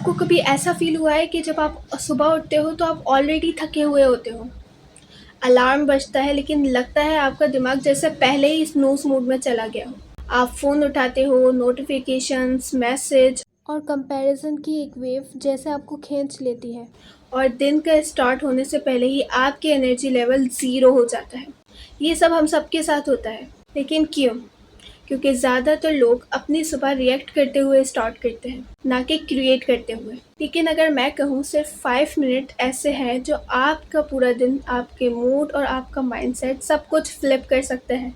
आपको कभी ऐसा फ़ील हुआ है कि जब आप सुबह उठते हो तो आप ऑलरेडी थके हुए होते हो? अलार्म बजता है लेकिन लगता है आपका दिमाग जैसे पहले ही स्नूज़ मोड में चला गया हो। आप फ़ोन उठाते हो, नोटिफ़िकेशंस, मैसेज और कंपैरिज़न की एक वेव जैसे आपको खींच लेती है और दिन का स्टार्ट होने से पहले ही आपकी एनर्जी लेवल ज़ीरो हो जाता है। ये सब हम सबके साथ होता है, लेकिन क्यों? क्योंकि ज़्यादातर लोग अपनी सुबह रिएक्ट करते हुए स्टार्ट करते हैं, ना कि क्रिएट करते हुए। लेकिन अगर मैं कहूँ सिर्फ 5 मिनट ऐसे हैं जो आपका पूरा दिन, आपके मूड और आपका माइंडसेट सब कुछ फ्लिप कर सकते हैं।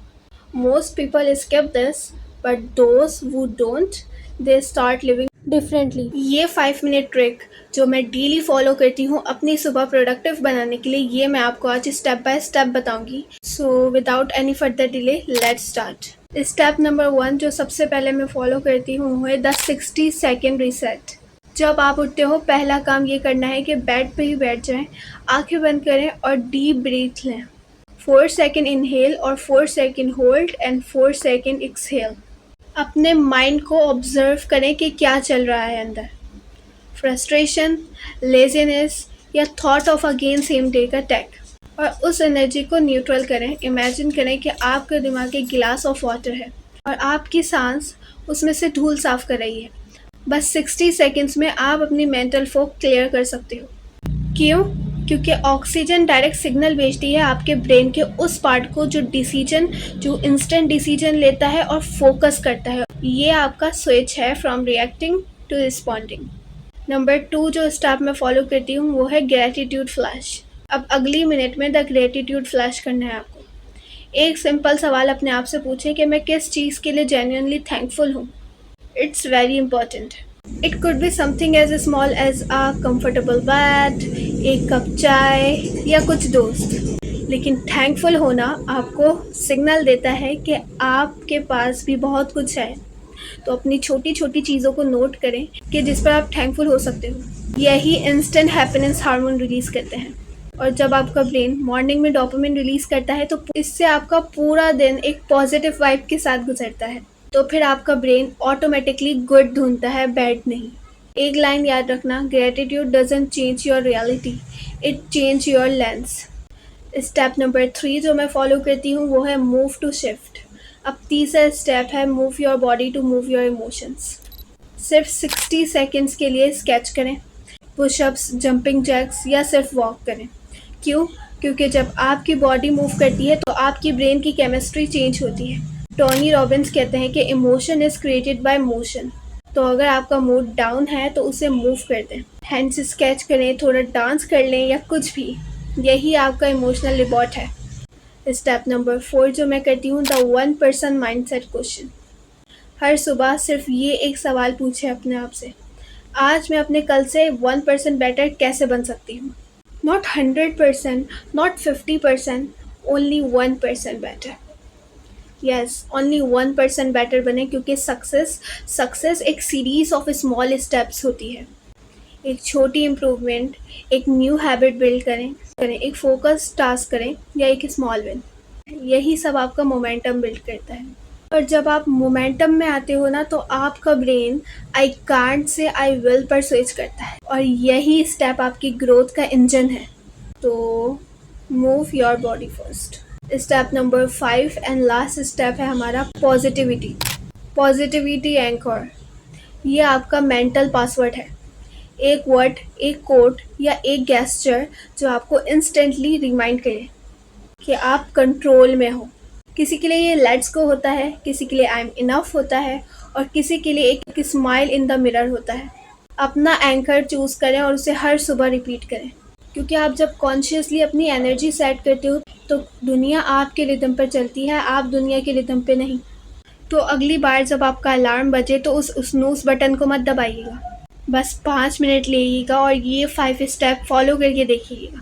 Most people skip this, but those who don't, they start living differently. ये 5 मिनट ट्रिक जो मैं डेली फॉलो करती हूँ अपनी सुबह प्रोडक्टिव बनाने के लिए, ये मैं आपको आज स्टेप बाय स्टेप बताऊंगी। So without any further delay let's start. Step number 1 जो सबसे पहले मैं फॉलो करती हूँ वो है द 60 सेकेंड रीसेट। जब आप उठते हो पहला काम ये करना है कि बेड पे ही बैठ जाएं, आंखें बंद करें और डीप ब्रीथ लें। 4 सेकेंड इनहेल और 4 second hold and 4 second exhale. अपने माइंड को ऑब्जर्व करें कि क्या चल रहा है अंदर। फ्रस्ट्रेशन, लेजीनेस या thought of again same day का टैग, और उस एनर्जी को न्यूट्रल करें। इमेजिन करें कि आपके दिमाग एक गिलास ऑफ वाटर है और आपकी सांस उसमें से धूल साफ कर रही है। बस 60 सेकेंड्स में आप अपनी मेंटल फोक क्लियर कर सकते हो। क्यों? क्योंकि ऑक्सीजन डायरेक्ट सिग्नल भेजती है आपके ब्रेन के उस पार्ट को जो इंस्टेंट डिसीजन लेता है और फोकस करता है। ये आपका स्विच है from reacting to responding. Number 2 जो स्टेप मैं फॉलो करती हूँ वो है ग्रेटिट्यूड फ्लैश। अब अगली मिनट में द ग्रेटिट्यूड फ्लैश करना है आपको। एक सिंपल सवाल अपने आप से पूछें कि मैं किस चीज़ के लिए जेन्युइनली थैंकफुल हूँ। It's very important. It could be something as small as a comfortable bed, एक कप चाय या कुछ दोस्त। लेकिन थैंकफुल होना आपको सिग्नल देता है कि आपके पास भी बहुत कुछ है। तो अपनी छोटी छोटी चीज़ों को नोट करें कि जिस पर आप थैंकफुल हो सकते हो। यही इंस्टेंट हैप्पीनेस हार्मोन रिलीज़ करते हैं। और जब आपका ब्रेन मॉर्निंग में डोपामिन रिलीज़ करता है तो इससे आपका पूरा दिन एक पॉजिटिव वाइब के साथ गुजरता है। तो फिर आपका ब्रेन ऑटोमेटिकली गुड ढूंढता है, बैड नहीं। एक लाइन याद रखना, gratitude doesn't change your reality, it change your lens. Step number 3 जो मैं फॉलो करती हूँ वो है मूव टू शिफ्ट। अब तीसरा स्टेप है move your body to move your emotions. सिर्फ 60 सेकेंड्स के लिए स्केच करें, पुशअप्स, जंपिंग जैक्स या सिर्फ वॉक करें। क्यों? क्योंकि जब आपकी बॉडी मूव करती है तो आपकी ब्रेन की केमिस्ट्री चेंज होती है। टोनी रॉबिन्स कहते हैं कि emotion is created by motion. तो अगर आपका मूड डाउन है तो उसे मूव कर दें, हैंड्स स्केच करें, थोड़ा डांस कर लें या कुछ भी। यही आपका इमोशनल रिबॉट है। स्टेप नंबर 4 जो मैं करती हूँ, द 1% माइंडसेट क्वेश्चन। हर सुबह सिर्फ ये एक सवाल पूछे अपने आप से, आज मैं अपने कल से 1% बेटर कैसे बन सकती हूँ। Not 100%, not 50%, only 1% better. Yes, only 1% better बने, क्योंकि सक्सेस एक सीरीज ऑफ स्मॉल स्टेप्स होती है। एक छोटी इम्प्रूवमेंट, एक न्यू हैबिट बिल्ड करें, एक फोकस टास्क करें या एक स्मॉल विन। यही सब आपका मोमेंटम बिल्ड करता है। और जब आप मोमेंटम में आते हो ना तो आपका brain I can't say I will पर स्विच करता है, और यही स्टेप आपकी ग्रोथ का इंजन है। तो move your body first. Step number 5 and last step है हमारा पॉजिटिविटी। पॉजिटिविटी एंकर, ये आपका मेंटल पासवर्ड है। एक वर्ड, एक कोट या एक गेस्चर जो आपको इंस्टेंटली रिमाइंड करे कि आप कंट्रोल में हो। किसी के लिए ये लेट्स गो होता है, किसी के लिए आई एम इनफ होता है, और किसी के लिए एक स्माइल इन द मिरर होता है। अपना एंकर चूज़ करें और उसे हर सुबह रिपीट करें, क्योंकि आप जब कॉन्शियसली अपनी एनर्जी सेट करते हो तो दुनिया आपके रिदम पर चलती है, आप दुनिया के रिदम पे नहीं। तो अगली बार जब आपका अलार्म बजे तो उस स्नूज़ बटन को मत दबाइएगा, बस 5 मिनट लीजिएगा और ये 5 स्टेप फॉलो करके देखिएगा।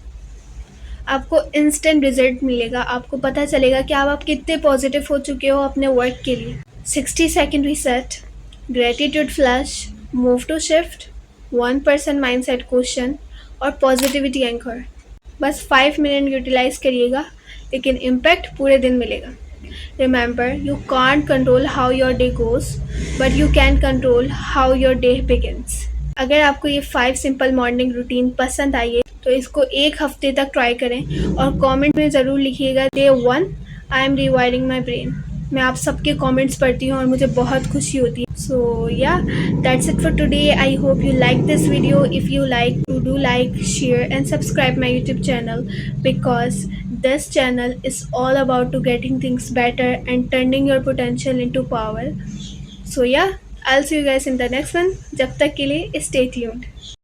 आपको इंस्टेंट रिजल्ट मिलेगा। आपको पता चलेगा कि आप कितने पॉजिटिव हो चुके हो अपने वर्क के लिए। 60 second reset, gratitude flash, move to shift, 1% mindset question और पॉजिटिविटी एंकर। बस 5 मिनट यूटिलाइज करिएगा, लेकिन इम्पैक्ट पूरे दिन मिलेगा। Remember, you can't control how your day goes, but you can control how your day begins. अगर आपको ये 5 सिंपल मॉर्निंग रूटीन पसंद आई है तो इसको 1 हफ्ते तक ट्राई करें और कमेंट में ज़रूर लिखिएगा day 1 I am rewiring my brain. मैं आप सबके कमेंट्स पढ़ती हूँ और मुझे बहुत खुशी होती है। सो या that's it for today. I hope you like this video. If you like to do like, share and subscribe my YouTube channel, because this channel is all about to getting things better and turning your potential into power. So yeah, I'll see you guys in the next one. जब तक के लिए stay tuned.